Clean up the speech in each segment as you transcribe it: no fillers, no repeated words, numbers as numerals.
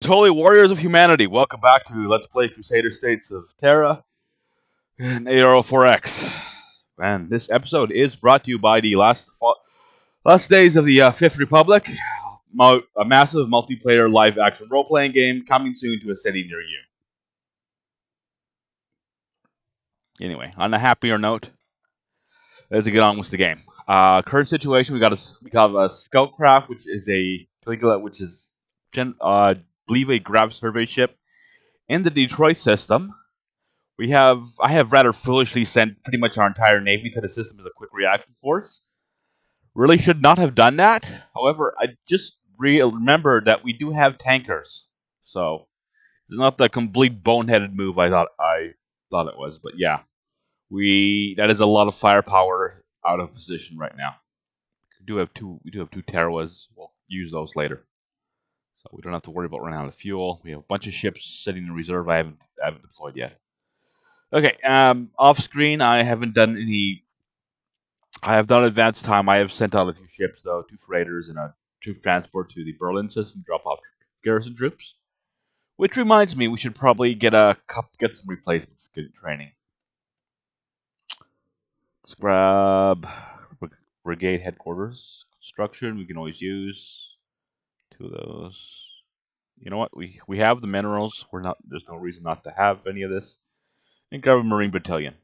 holy warriors of humanity, welcome back to Let's Play Crusader States of Terra and AR04X. And this episode is brought to you by the last days of the Fifth Republic, a massive multiplayer live-action role-playing game coming soon to a city near you. Anyway, on a happier note, let's get on with the game. Current situation: we have a scoutcraft, which is believe a grav survey ship in the Detroit system. I have rather foolishly sent pretty much our entire navy to the system as a quick reaction force. Really should not have done that. However, I just remembered that we do have tankers, so it's not the complete boneheaded move I thought it was. But yeah, that is a lot of firepower out of position right now. We do have two Tarawas. We'll use those later, so we don't have to worry about running out of fuel. We have a bunch of ships sitting in reserve I haven't deployed yet. Okay, off screen, I haven't done any. I have done advanced time. I have sent out a few ships, though, 2 freighters and a troop transport to the Berlin system, drop off garrison troops. Which reminds me, we should probably get some replacements, good training. Let's grab brigade headquarters construction. We can always use 2 of those. You know what? We have the minerals. There's no reason not to have any of this. And grab a Marine battalion.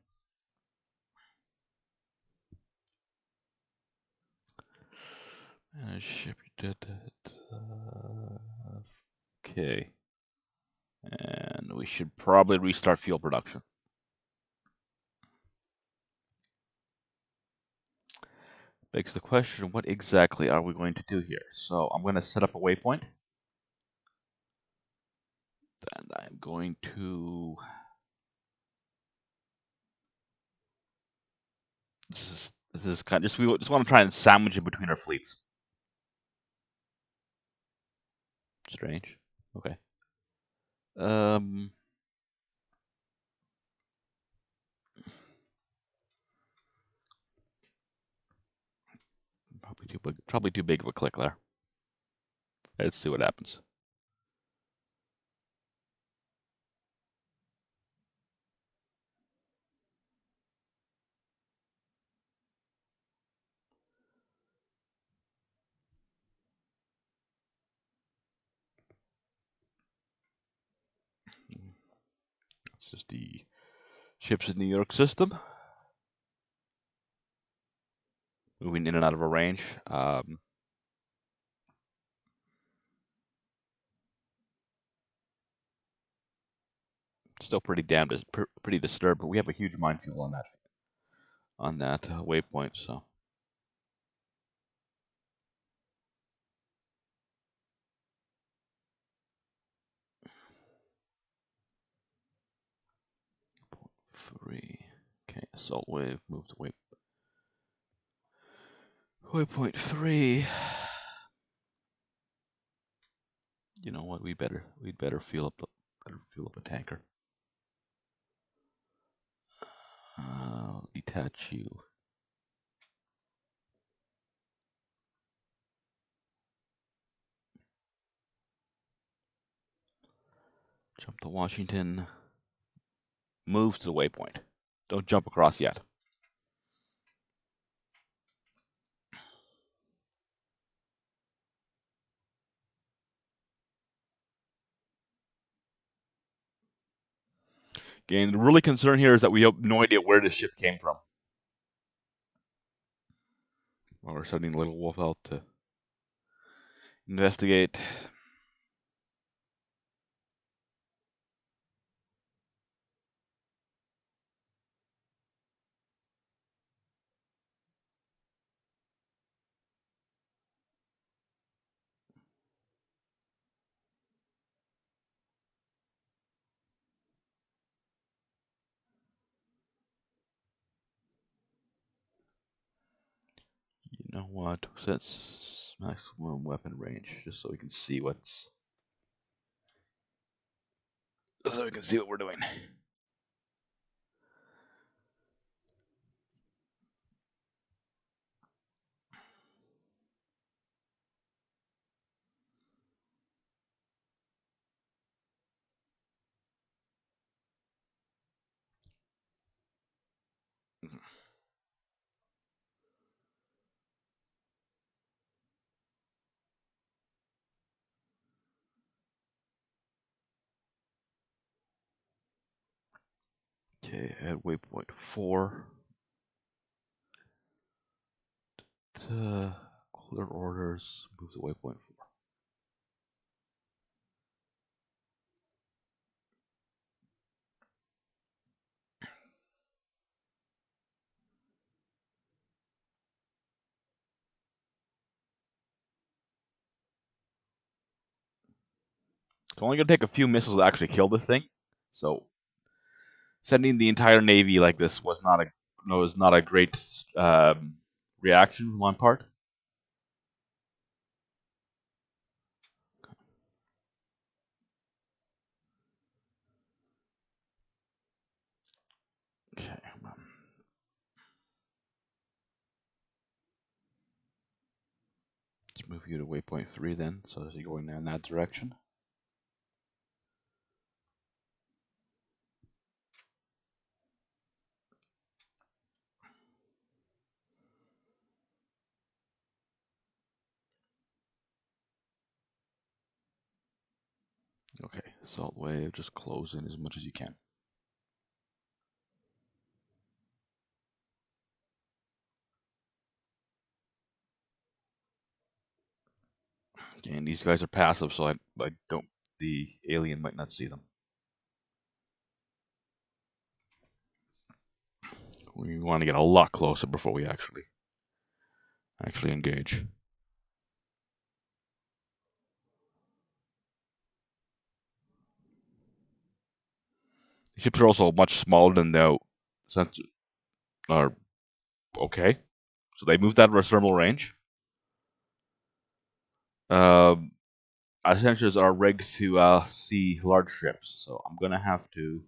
Ship did it. Okay. And we should probably restart fuel production. Begs the question, what exactly are we going to do here? So I'm going to set up a waypoint. And I'm going to... This is kind of... We just want to try and sandwich it between our fleets. Strange. Okay. Probably too big of a click there. Let's see what happens. It's just the ships in New York system. Moving in and out of a range. Still pretty disturbed, but we have a huge minefield on that waypoint, so. Okay, assault wave, move to waypoint 3. You know what? We'd better fuel up a tanker. Detach you. Jump to Washington. Move to the waypoint. Don't jump across yet. Again, the really concern here is that we have no idea where this ship came from. Well, we're sending Little Wolf out to investigate. You know what? Sets maximum weapon range, just so we can see what we're doing. Okay, at waypoint 4. Clear orders, move to waypoint 4. It's only going to take a few missiles to actually kill this thing. So sending the entire Navy like this was not a great reaction on one part. Okay. Let's move you to waypoint 3 then, so as you're going in that direction. Okay, salt wave, just close in as much as you can. Okay, and these guys are passive, so I don't. The alien might not see them. We want to get a lot closer before we actually engage. The ships are also much smaller than the sensors are. Okay, so they moved out of our thermal range. Our sensors are rigged to see large ships, so I'm gonna have to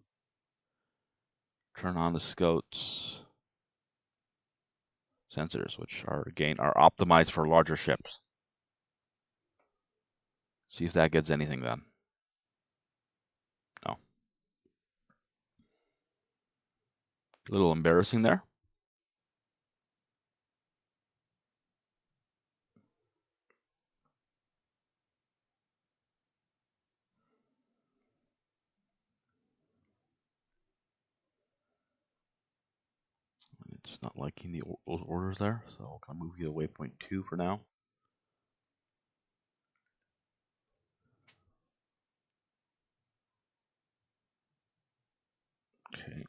turn on the scouts sensors, which are again are optimized for larger ships. See if that gets anything done. No. A little embarrassing there. It's not liking those orders there, so I'll move you to waypoint 2 for now. Okay.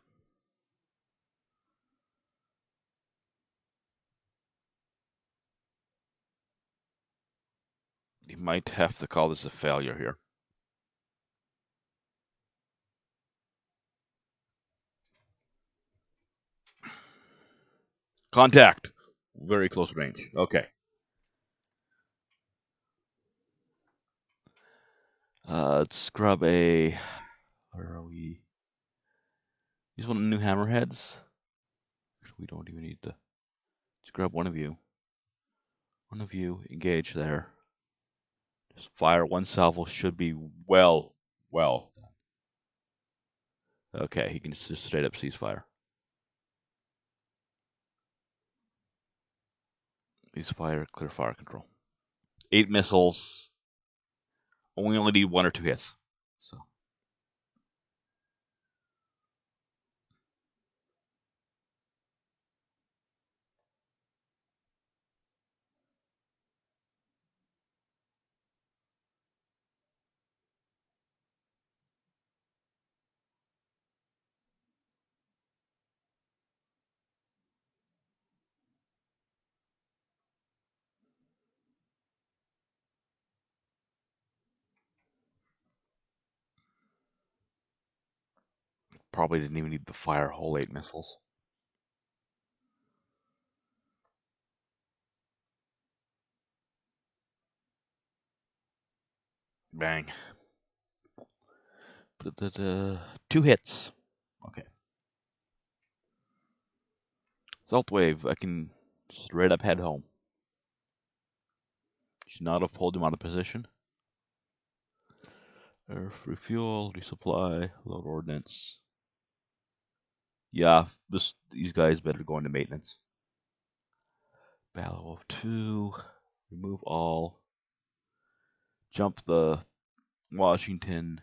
You might have to call this a failure here. Contact. Very close range. Okay. Let's grab a. Where are we? Use one of the new hammerheads. We don't even need to. Let's grab one of you. One of you, engage there. Just fire one salvo should be well. Okay, he can just straight up ceasefire. Ceasefire, clear fire control. 8 missiles. We only need 1 or 2 hits. So. Probably didn't even need to fire whole 8 missiles. Bang. 2 hits. Okay. Salt wave, I can straight up head home. Should not have pulled him out of position. Refuel, resupply, load ordnance. Yeah, these guys better go into maintenance. Battle of 2. Remove all. Jump the Washington.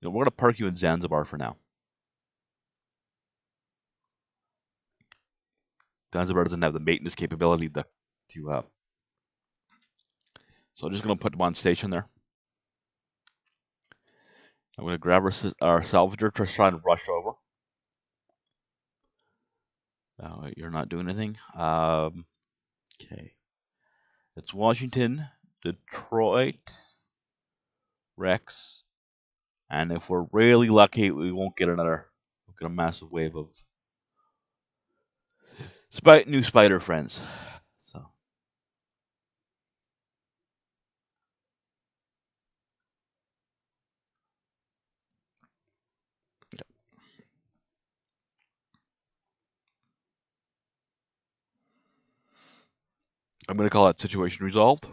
We're going to park you in Zanzibar for now. Zanzibar doesn't have the maintenance capability to so I'm just going to put them on station there. I'm going to grab our salvager to try and rush over. You're not doing anything. Okay. It's Washington, Detroit, Rex, and if we're really lucky, we won't get a massive wave of new spider friends. So yeah. I'm going to call that situation resolved.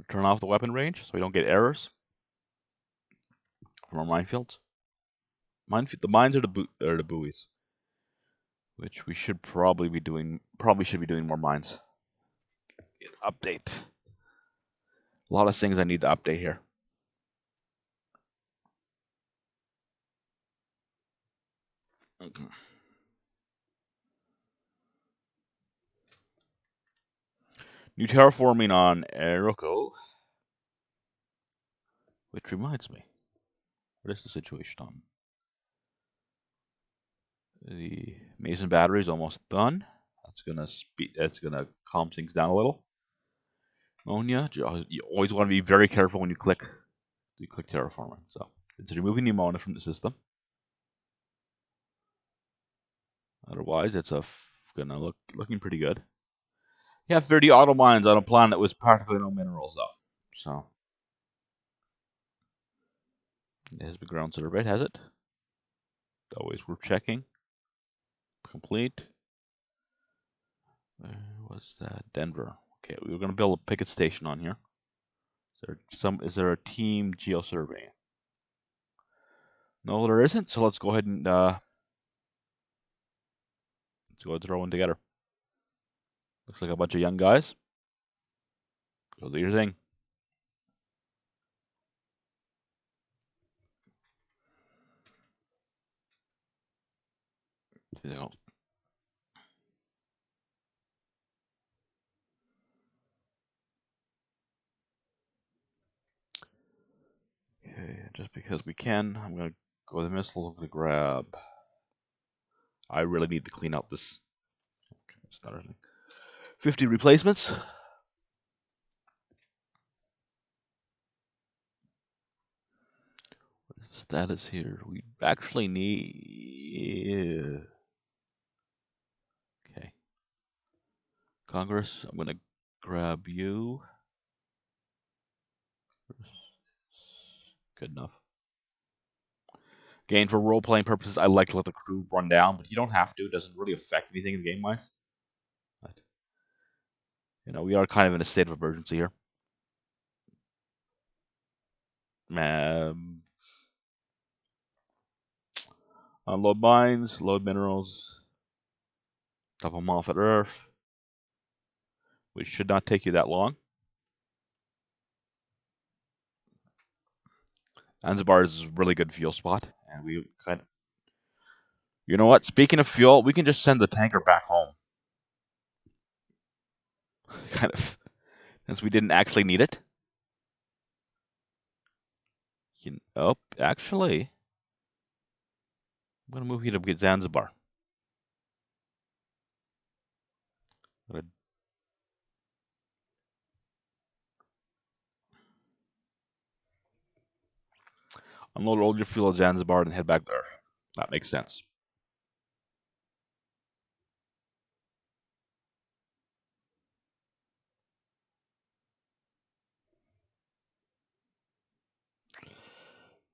Turn off the weapon range so we don't get errors from our minefields. The mines are the buoys, which we should probably be doing. Probably should be doing more mines. Update. A lot of things I need to update here. Okay. New terraforming on Aurora. Which reminds me, what is the situation on? The Mason battery is almost done. That's gonna calm things down a little. Ammonia. You always want to be very careful when you click terraforming. So it's removing the ammonia from the system. Otherwise, it's looking pretty good. You have 30 auto mines on a planet with practically no minerals, though. So it has been ground surveyed, has it? Always worth checking. Complete. Where was that? Denver. Okay, we were going to build a picket station on here. Is there a team geo survey? No, there isn't. So let's go ahead and throw one together. Looks like a bunch of young guys. Go do your thing. Okay, just because we can, I'm gonna go with the missile. I'm gonna grab. I really need to clean out this. Okay, that's not anything. 50 replacements. What is the status here? We actually need. Okay. Congress, I'm gonna grab you. Good enough. Again, for role-playing purposes, I like to let the crew run down, but you don't have to. It doesn't really affect anything in the game-wise. But, we are kind of in a state of emergency here. Unload mines, load minerals, dump them off at Earth, which should not take you that long. Zanzibar is a really good fuel spot, and we kind of. You know what? Speaking of fuel, we can just send the tanker back home. Kind of, since we didn't actually need it. Actually, I'm gonna move you to get Zanzibar. Unload all your fuel at Zanzibar and head back there. That makes sense.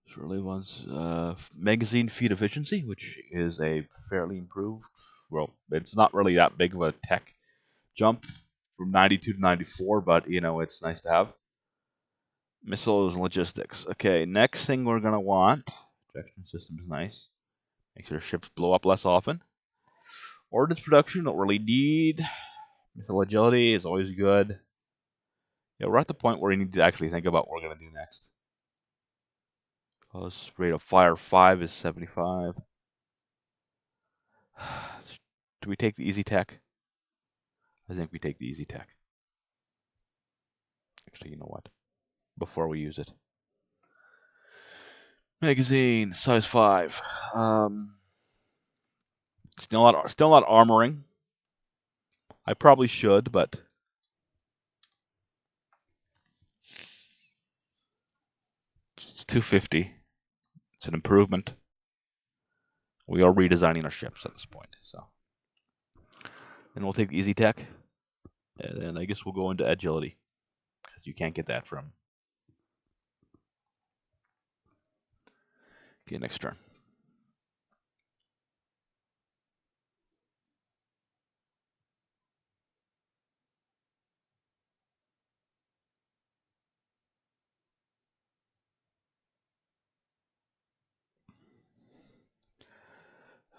Surely wants magazine feed efficiency, which is a fairly improved. Well, it's not really that big of a tech jump from 92 to 94, but it's nice to have. Missiles and logistics. Okay, next thing we're gonna want. Projection system is nice. Make sure ships blow up less often. Ordnance production, don't really need. Missile agility is always good. Yeah, we're at the point where we need to actually think about what we're gonna do next. Plus rate of fire 5 is 75. Do we take the easy tech? I think we take the easy tech. Actually, you know what? Before we use it. Magazine, size 5. Still not armoring. I probably should, but it's 250. It's an improvement. We are redesigning our ships at this point, so. And we'll take the easy tech, and then I guess we'll go into agility, because you can't get that from. Okay, next turn.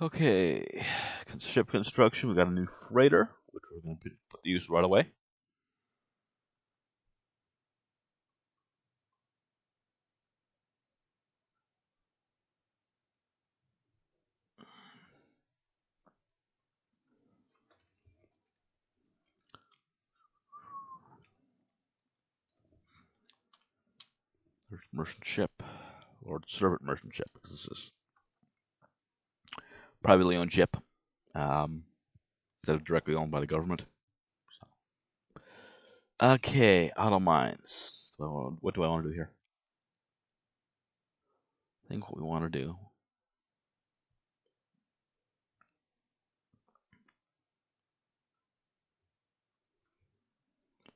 Okay, ship construction. We got a new freighter, which we're going to put to use right away. There's merchant ship, or servant merchant ship, because this is privately owned ship, instead of directly owned by the government. Okay, auto mines. What do I want to do here? I think what we want to do.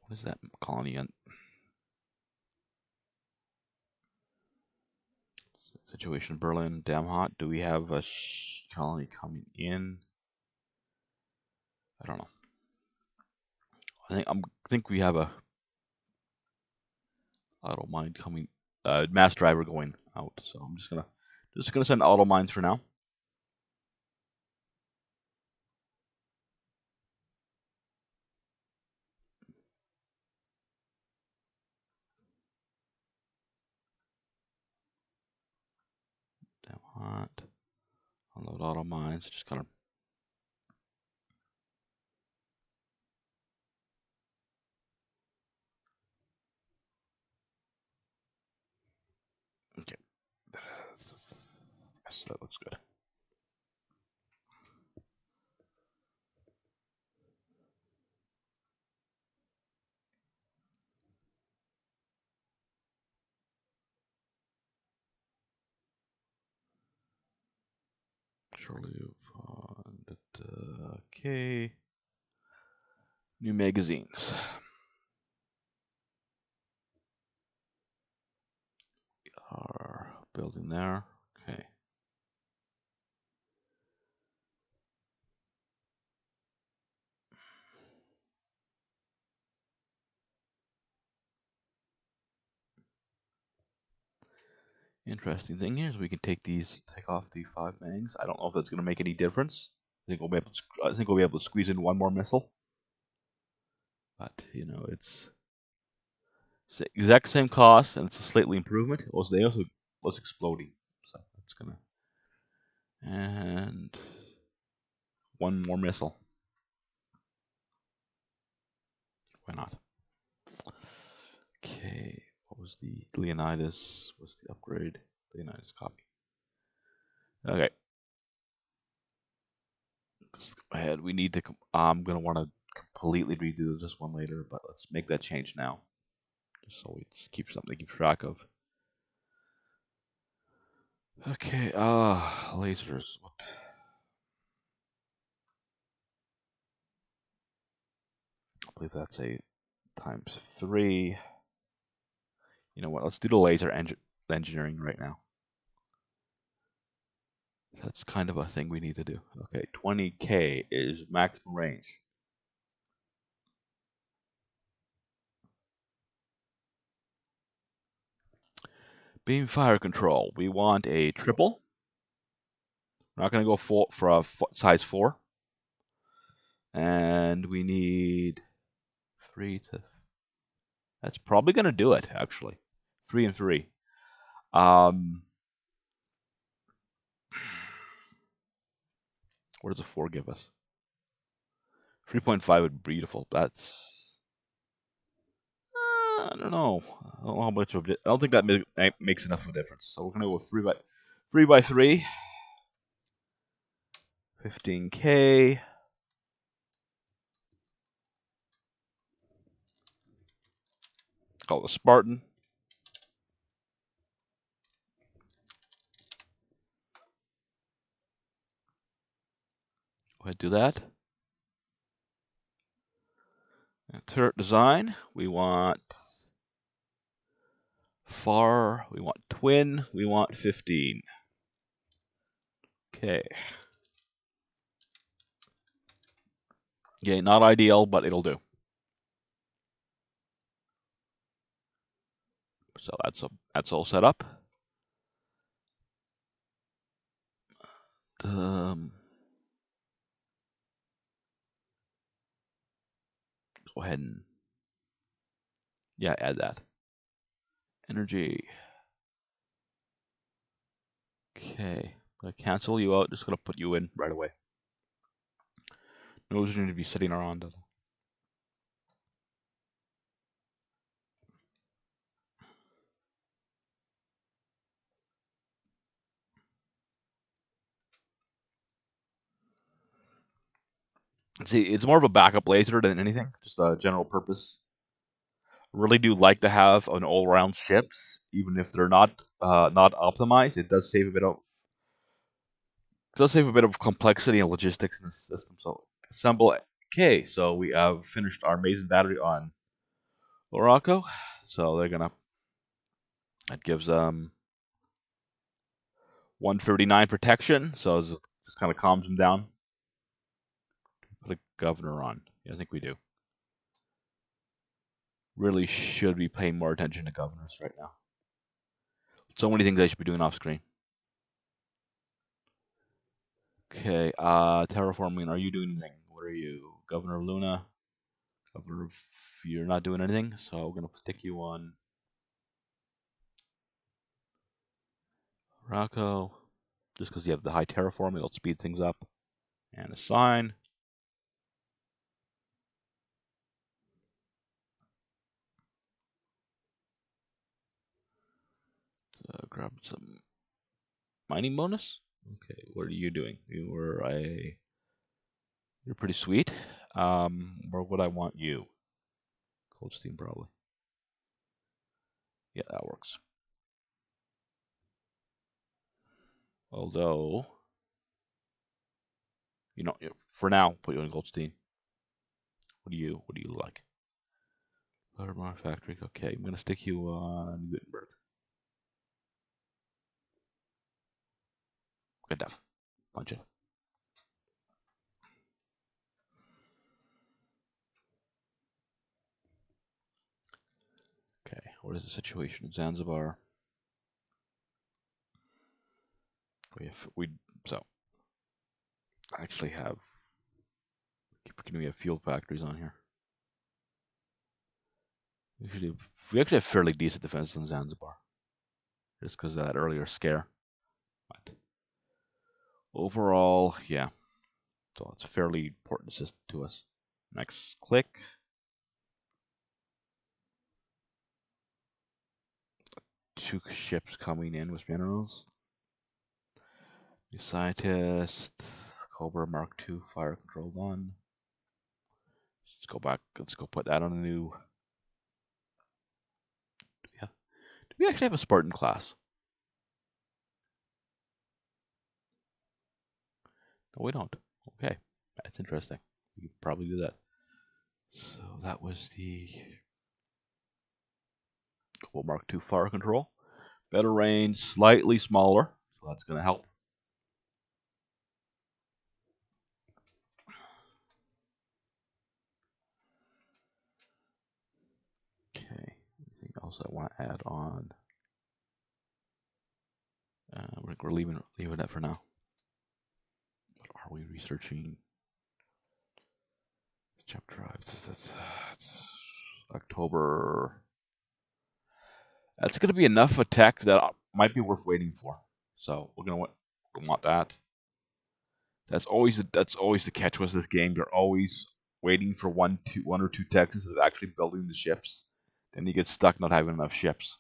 What is that colony on? Situation in Berlin, damn hot. Do we have a colony coming in? I don't know. I think we have a auto mine coming, mass driver going out. So I'm just gonna send auto mines for now. Damn hot. Unload auto mines. Just kind of. Okay. Yes, that looks good. Surely you've found it. Okay. New magazines. We are building there. Okay. Interesting thing here is we can take off the 5 mags. I don't know if that's going to make any difference. I think we'll be able to squeeze in one more missile. But you know, it's exact same cost, and it's a slightly improvement. They also was exploding, so it's gonna. And one more missile. Why not? Okay, what was the Leonidas? Was the upgrade? Leonidas copy. Okay. Let's go ahead. We need to. I'm gonna want to completely redo this one later, but let's make that change now, just so we just keep something to keep track of. Okay. Lasers. I believe that's a ×3. You know what? Let's do the laser engineering right now. That's kind of a thing we need to do. Okay, 20K is maximum range. Beam fire control. We want a triple. We're not going to go for a size 4. And we need 3 to. That's probably going to do it, actually. 3 and 3. What does a 4 give us? 3.5 would be beautiful. That's I don't know. I don't know how much of it. I don't think that makes enough of a difference. So we're gonna go with 3 by 3. 15K. Call it a Spartan. Go ahead and do that. And turret design. We want far. We want twin. We want 15. Okay. Okay, not ideal, but it'll do. So that's all set up. Go ahead and add that. Energy. Okay, I'm gonna cancel you out. Just gonna put you in right away. No reason to be sitting around. See, it's more of a backup laser than anything, just a general purpose. Really do like to have an all-round ships, even if they're not optimized. It does save a bit of complexity and logistics in the system. So assemble. Okay, so we have finished our Mason battery on Aurora. So that gives 139 protection. So it just kind of calms them down. Put a governor on. Yeah, I think we do. Really should be paying more attention to governors right now. So many things I should be doing off screen. Okay, terraforming. Are you doing anything? What are you, Governor Luna? Governor, you're not doing anything. So we're gonna stick you on Rocco, just because you have the high terraforming. It'll speed things up. And assign. Grab some mining bonus. Okay, what are you doing? You're pretty sweet. Where would I want you? Cold steam probably. Yeah, that works. Although, for now, put you in Goldstein. What do you like? Buttermore Factory. Okay, I'm gonna stick you on Gutenberg. Good enough. Punch it. Okay, what is the situation in Zanzibar? So I actually have. Keep forgetting we have fuel factories on here. We actually have fairly decent defense in Zanzibar, just because of that earlier scare. But overall, yeah. So it's a fairly important system to us. Next click. Two ships coming in with minerals. New scientist. Cobra Mark II fire control on. Let's go back. Let's go put that on a new. Do we actually have a Spartan class? No, we don't. Okay, that's interesting. We could probably do that. So that was the Cobra Mark II fire control. Better range, slightly smaller, so that's going to help. Okay, anything else I want to add on? We're leaving that for now. What are we researching? Jump drive. It's October. That's going to be enough of tech that might be worth waiting for. So we're going to want that. That's always the catch with this game. You're always waiting for one or two techs instead of actually building the ships. Then you get stuck not having enough ships.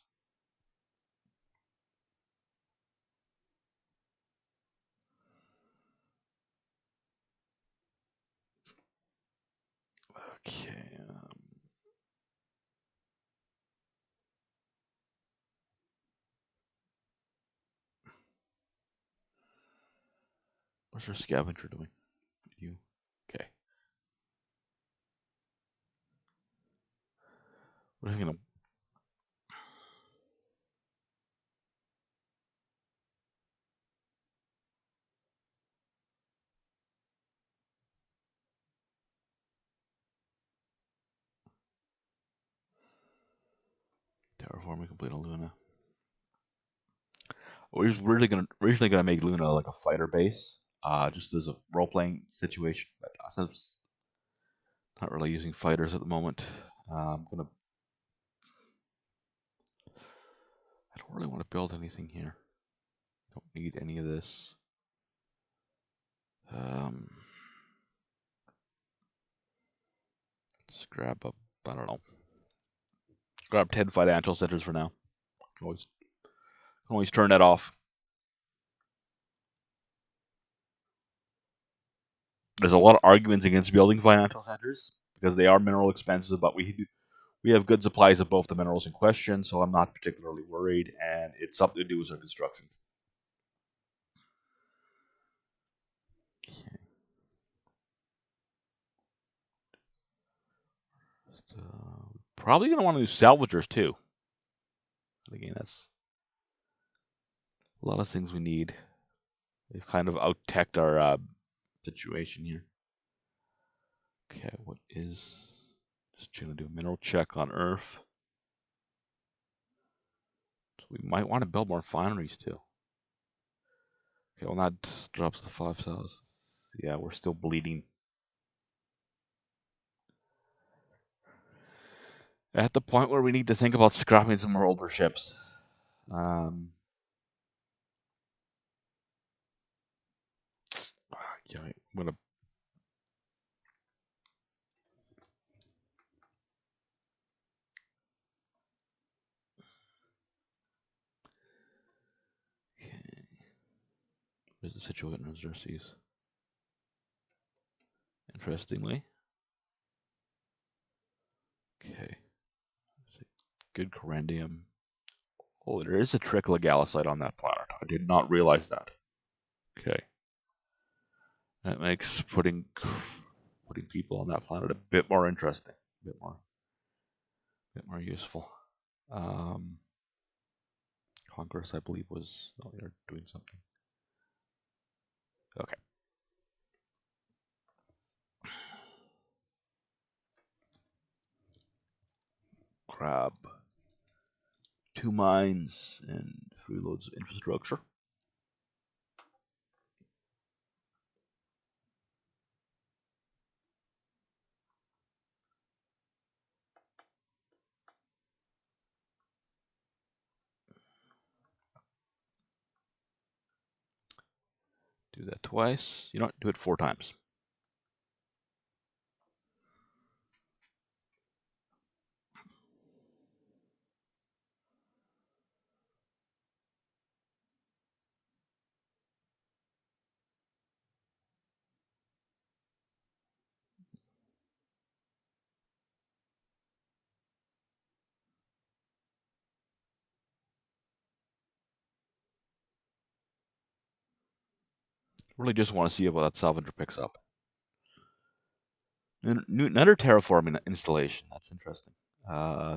Okay. What's our scavenger doing? You. Okay. We're gonna. Terraforming complete on Luna. We're originally gonna make Luna like a fighter base, just as a role playing situation. But since not really using fighters at the moment, I'm gonna. I don't really want to build anything here. Don't need any of this. Let's grab up. I don't know. Grab 10 financial centers for now. Can always turn that off. There's a lot of arguments against building financial centers because they are mineral expensive, but we have good supplies of both the minerals in question, so I'm not particularly worried, and it's something to do with our construction. Okay. So, probably going to want to do salvagers too. Again, that's a lot of things we need. They've kind of out-teched our situation here. Okay, what is... Just going to do a mineral check on Earth. So we might want to build more fineries too. Okay, well that drops the 5 cells. Yeah, we're still bleeding. At the point where we need to think about scrapping some more older ships. Yeah, I'm gonna. Okay. Where's the situation in Xerxes? Interestingly. Okay. Good corrandium. Oh, there is a trickle of gallicite on that planet. I did not realize that. Okay. That makes putting people on that planet a bit more interesting, a bit more useful. Congress, I believe, was they're doing something. Okay. Grab 2 mines and 3 loads of infrastructure. Do that twice. You know what? Do it 4 times. Really just want to see what that salvager picks up. Another terraforming installation. That's interesting.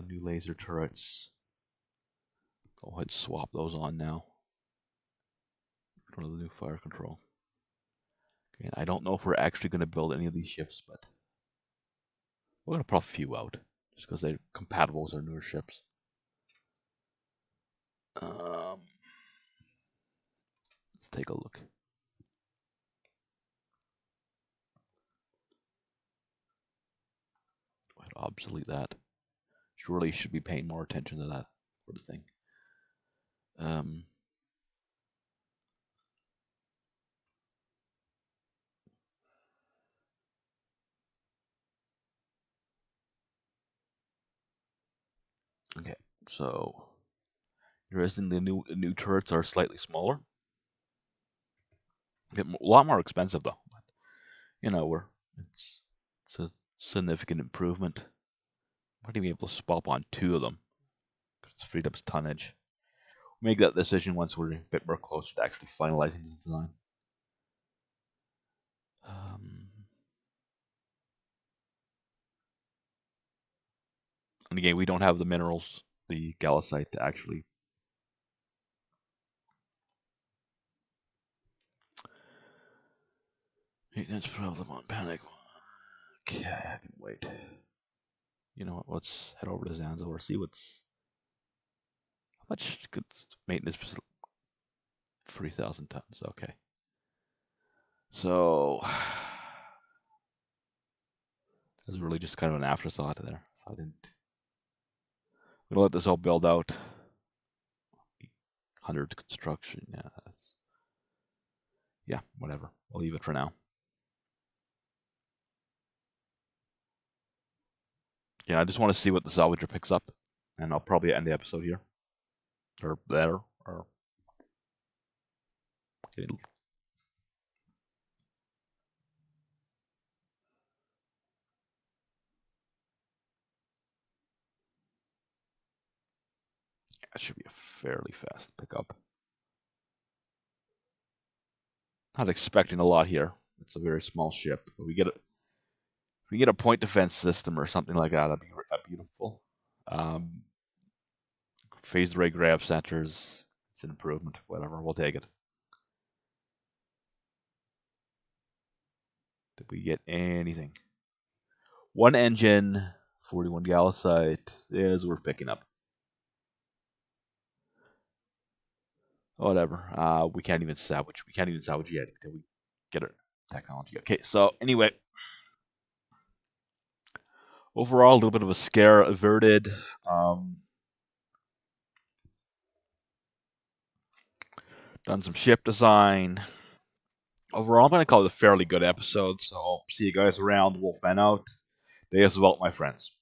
New laser turrets. Go ahead and swap those on now. For the new fire control. Okay, I don't know if we're actually going to build any of these ships, but we're going to prop a few out. Just because they're compatible with our newer ships. Let's take a look. I'd obsolete that. Surely should be paying more attention to that sort of thing. So, interesting, the new turrets are slightly smaller. A lot more expensive though. You know, it's a significant improvement. Might even be able to swap on 2 of them. It's freed up tonnage. We'll make that decision once we're a bit more closer to actually finalizing the design. And again, we don't have the minerals, the gallicite, to actually maintenance problem on panic. Okay, I can wait. You know what? Let's head over to Zanzo or see what's how much good maintenance. 3,000 tons. Okay. So this is really just kind of an afterthought there. So I didn't. I'm gonna let this all build out. 100 construction. Yeah, whatever. I'll leave it for now. Yeah, I just want to see what the salvager picks up, and I'll probably end the episode here, or there, or. That should be a fairly fast pickup. Not expecting a lot here. It's a very small ship. If we get a point defense system or something like that, that'd be beautiful. Phased array grav centers. It's an improvement. Whatever, we'll take it. Did we get anything? 1 engine, 41 gallicite is worth picking up. Whatever. We can't even salvage. We can't even salvage yet until we get our technology. Okay, so anyway, overall, a little bit of a scare averted. Done some ship design. Overall, I'm going to call it a fairly good episode. So I'll see you guys around. Wolfman out. Deus Vault, my friends.